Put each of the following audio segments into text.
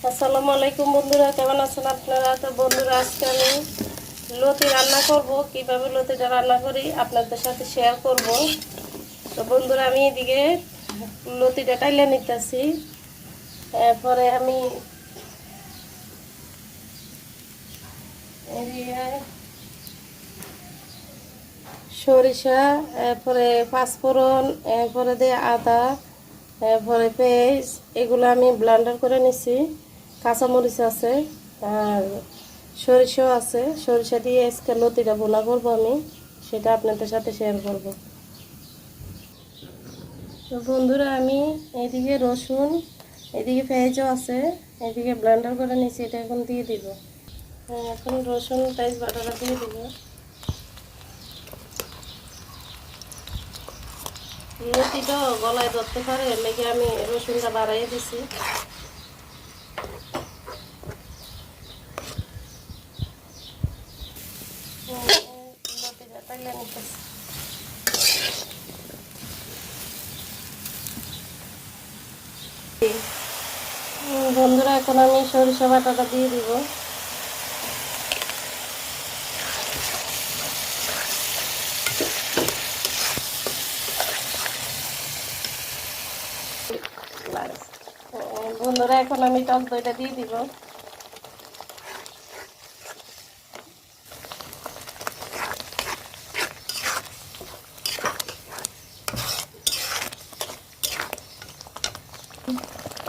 আসসালামু আলাইকুম বন্ধুরা, কেমন আছেন আপনারা? তো বন্ধুরা, আজকে আমি লতি রান্না করব। কিভাবে লতিটা রান্না করি আপনাদের সাথে শেয়ার করব। তো বন্ধুরা, আমি এদিকে লতিটা টাইলে নিতেছি। এরপরে আমি এদিকে সরিষা, এরপরে পাঁচফোড়ন, এরপরে দিয়ে আদা, এরপরে পেঁয়াজ, এগুলো আমি ব্লেন্ডার করে নিছি। কাঁচামরিচ আছে আর সরিষাও আছে। সরিষা দিয়ে আজকে লতিটা ভুনা করবো আমি, সেটা আপনাদের সাথে শেয়ার করব। তো বন্ধুরা, আমি এইদিকে রসুন, এদিকে পেঁয়াজও আছে, এদিকে ব্লেন্ডার করে নিছি। এটা এখন দিয়ে দিব। এখন রসুন পেঁয়াজ বাটাটা দিয়ে দিব। লতিটা গলায় ধরতে পারে, লেগে আমি রসুনটা বাড়াই দিছি। লতিটা টাইলে নিতেছি। বন্ধুরা, এখন আমি সরিষা বাটাটা দিয়ে দিব। বন্ধুরা, এখন আমি টক দইটা দিয়ে দিব।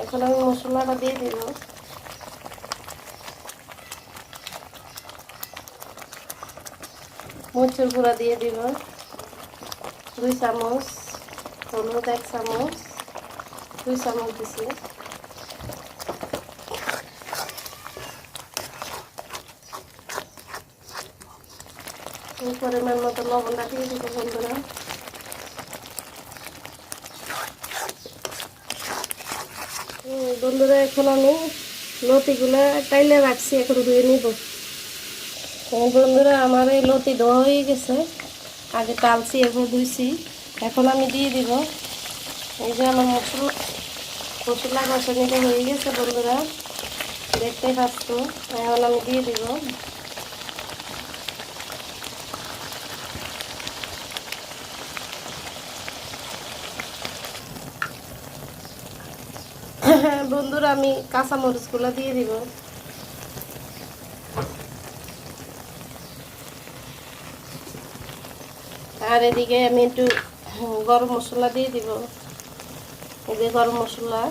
এখন আমি মশলাটা দিয়ে দিব। মরিচের গুঁড়া দিয়ে দিব 2 চামচ, হলুদ 1 চামচ, 2 চামচ দিছি। পরিমাণ মতো লবণটা দিয়ে দিব বন্ধুরা। বন্ধুরা, এখন আমি লতিগুলা টাইলে রাখছি, এখন ধুয়ে নিব। বন্ধুরা, আমার এই লতি ধোয়া হয়ে গেছে। আগে টালছি, এরপর ধুইছি। এখন আমি দিয়ে দিব। এই যে আমার মশলা কষানিটা হয়ে গেছে বন্ধুরা, দেখতে পাচ্ছ। এখন আমি দিয়ে দিব। বন্ধুরা, আমি কাঁচামরিচগুলো দিয়ে দিব। আর এদিকে আমি একটু গরম মশলা দিয়ে দিব। এই যে গরম মশলা,